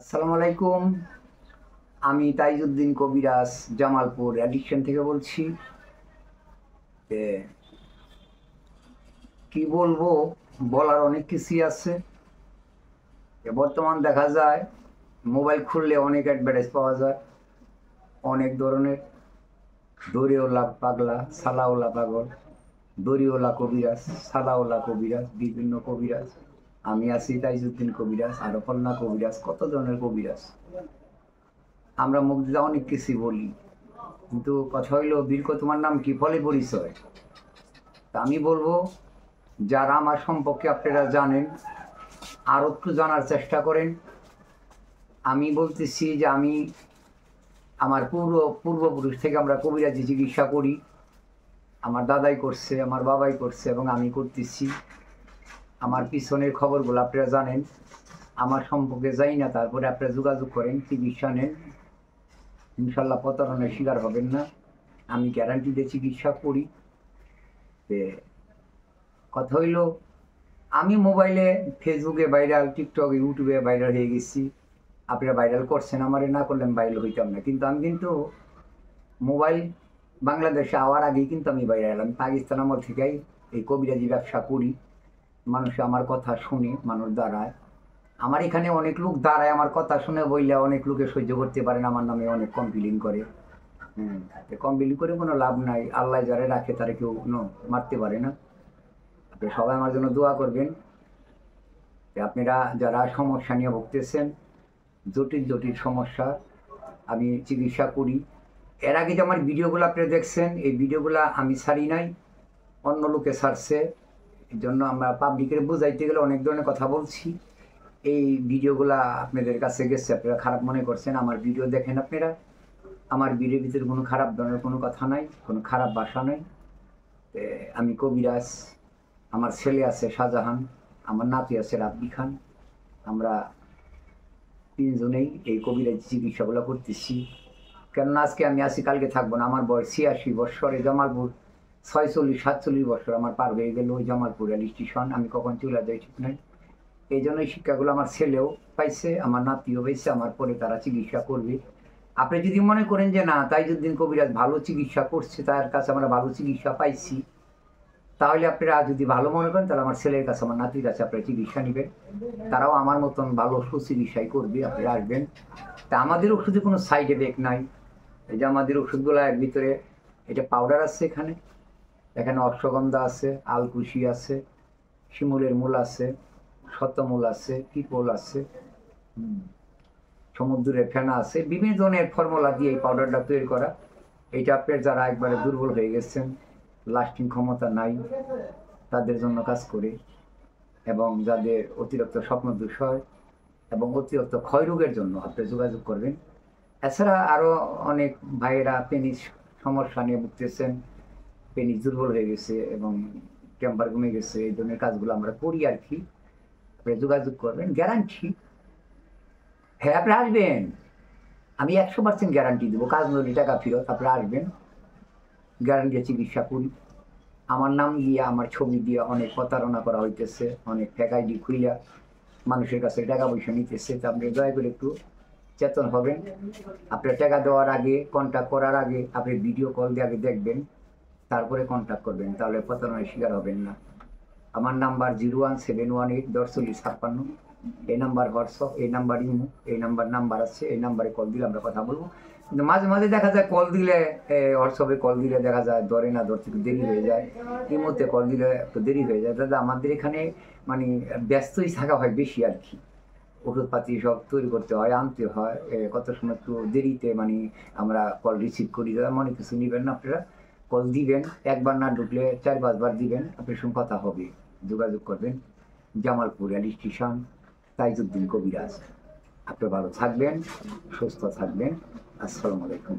আসসালামু আলাইকুম। আমি তাইজউদ্দিন কবিরাজ জামালপুর অ্যাডিকশন থেকে বলছি। এ, কি বলবো, বলার অনেক কিছুই আছে। বর্তমান দেখা যায় মোবাইল খুললে অনেক অ্যাডভার্টাইজ পাওয়া যায়, অনেক ধরনের। দড়িওয়ালা পাগলা, সালাওয়ালা পাগল, দড়িওয়ালা কবিরাজ, সালাওয়ালা কবিরাজ, বিভিন্ন কবিরাজ। আমি আছি তাইজউদ্দিন কবিরাজ, আরো কন্যা কবিরাজ, কত ধরনের কবিরাজ। আমরা মুখ দিয়ে অনেক কিছুই বলি, কিন্তু কথা হইলো বীরক তোমার নাম কি, ফলে পরিচয়। তা আমি বলবো, যারা আমার সম্পর্কে আপনারা জানেন আরও একটু জানার চেষ্টা করেন। আমি বলতেছি যে আমি আমার পূর্বপুরুষ থেকে আমরা কবিরাজি চিকিৎসা করি। আমার দাদাই করছে, আমার বাবাই করছে, এবং আমি করতেছি। আমার পিছনের খবরগুলো আপনারা জানেন। আমার সম্পর্কে যাই না, তারপরে আপনারা যোগাযোগ করেন, চিকিৎসা নেন, ইনশাল্লাহ প্রতারণার শিকার হবেন না। আমি গ্যারান্টি দিয়ে চিকিৎসা করি। কথা হইল, আমি মোবাইলে, ফেসবুকে ভাইরাল, টিকটক, ইউটিউবে ভাইরাল হয়ে গেছি। আপনারা ভাইরাল করছেন, আমারে না করলে আমি ভাইরাল হইতাম না। কিন্তু আমি মোবাইল বাংলাদেশে আওয়ার আগেই কিন্তু আমি ভাইরাল। আমি পাকিস্তান আমল থেকেই এই কবিরাজি ব্যবসা করি। মানুষ আমার কথা শুনে, মানুষ দাঁড়ায়। আমার এখানে অনেক লোক দাঁড়ায়, আমার কথা শুনে বইলে অনেক লোকে সহ্য করতে পারে না, আমার নামে অনেক কমপ্লেন করে। কমপ্লেন করে কোনো লাভ নাই। আল্লাহ যারা রাখে তারা কেউ মারতে পারে না। সবাই আমার জন্য দোয়া করবেন। আপনারা যারা সমস্যা নিয়ে ভুগতেছেন, জটিল জটিল সমস্যা, আমি চিকিৎসা করি। এর আগে যে আমার ভিডিওগুলো আপনারা দেখছেন, এই ভিডিওগুলো আমি ছাড়ি নাই, অন্য লোকে ছাড়ছে। এই জন্য আমরা পাবলিকের বোঝাইতে গেলে অনেক ধরনের কথা বলছি। এই ভিডিওগুলা আপনাদের কাছে গেছে, আপনারা খারাপ মনে করছেন। আমার ভিডিও দেখেন আপনারা, আমার ভিডিওর ভিতরে কোনো খারাপ ধরনের কোনো কথা নাই, কোনো খারাপ ভাষা নাই। আমি কবিরাজ, আমার ছেলে আছে শাহজাহান, আমার নাতি আছে রাব্বি খান। আমরা তিনজনেই এই কবিরাজি চিকিৎসাগুলো করতেছি। কেননা আজকে আমি আসি, কালকে থাকবো না। আমার বয়স 86 বৎসর। এই জামালপুর 46-47 বছর আমার পার হয়ে গেল। ওই জামালপুর রেল স্টেশন, আমি কখন চলে যাই ঠিক নাই। এই জন্য এই শিক্ষাগুলো আমার ছেলেও পাইছে, আমার নাতিও পাইছে। আমার পরে তারা চিকিৎসা করবে। আপনি যদি মনে করেন যে না, তাইজউদ্দিন কবিরাজ ভালো চিকিৎসা করছে, তার কাছে আমরা ভালো চিকিৎসা পাইছি, তাহলে আপনারা যদি ভালো মনে করেন, তাহলে আমার ছেলের কাছে, আমার নাতির কাছে আপনারা চিকিৎসা নেবেন। তারাও আমার মতন ভালো সুচিকিৎসাই করবে। আপনারা আসবেন। তা আমাদের ওষুধে কোনো সাইড এফেক্ট নাই। এই যে আমাদের ওষুধগুলো এর ভিতরে, এটা পাউডার আছে, এখানে অশ্বগন্ধা আছে, আলকুশি আছে, শিমুলের মূল আছে, শতমূল আছে, পিপল আছে, সমুদ্রের ফেনা আছে, বিভিন্ন ধরনের ফর্মুলা দিয়ে এই পাউডারটা তৈরি করা। এইটা আপনার যারা একবারে দুর্বল হয়ে গেছেন, লাস্টিং ক্ষমতা নাই, তাদের জন্য কাজ করে। এবং যাদের অতিরিক্ত স্বপ্নদোষ হয় এবং অতিরিক্ত ক্ষয়রোগের জন্য আপনি যোগাযোগ করবেন। এছাড়া আরও অনেক ভাইয়েরা পেনিস সমস্যা নিয়ে ভুগতেছেন, পেনিস দুর্বল হয়ে গেছে এবং টেম্পার কমে গেছে। এই ধরনের কাজগুলো আমরা করি আর কি। আপনি যোগাযোগ করবেন, গ্যারান্টি। হ্যাঁ, আপনি আসবেন, আমি 100% গ্যারান্টি দেবো। কাজ নদী টাকা ফেরত, আপনারা আসবেন, গ্যারান্টি চিকিৎসা করি। আমার নাম দিয়ে, আমার ছবি দিয়ে অনেক প্রতারণা করা হইতেছে, অনেক ফেক আইডি খুইয়া মানুষের কাছে টাকা পয়সা নিতেছে। তা আপনি দয়া করে একটু চেতন হবেন। আপনার টাকা দেওয়ার আগে, কন্ট্যাক্ট করার আগে আপনি ভিডিও কল দিয়ে আগে দেখবেন, তারপরে কন্ট্যাক্ট করবেন, তাহলে প্রতারণার শিকার হবেন না। আমার নাম্বার 01718 40 56। এই নাম্বার হোয়াটসঅ্যাপ, এই নাম্বার ইমো, এই নাম্বার আছে। এই নাম্বারে কল দিলে আমরা কথা বলবো। কিন্তু মাঝে মাঝে দেখা যায় কল দিলে, হোয়াটসঅ্যাপে কল দিলে দেখা যায় ধরে না, ধরতে একটু দেরি হয়ে যায়। ইমোতে কল দিলে একটু দেরি হয়ে যায়। দাদা আমাদের এখানে মানে ব্যস্তই থাকা হয় বেশি আর কি। ওষুধপাতি সব তৈরি করতে হয়, আনতে হয়, কত সময় একটু দেরিতে মানে আমরা কল রিসিভ করি। দাদা মনে কিছু নেবেন না, আপনারা কল দিবেন, একবার না ঢুকলে 4-5 বার দিবেন, আপনার সঙ্গে কথা হবে। যোগাযোগ করবেন, জামালপুর রেল স্টেশন, তাইজউদ্দিন কবিরাজ। আপনি ভালো থাকবেন, সুস্থ থাকবেন। আসসালামু আলাইকুম।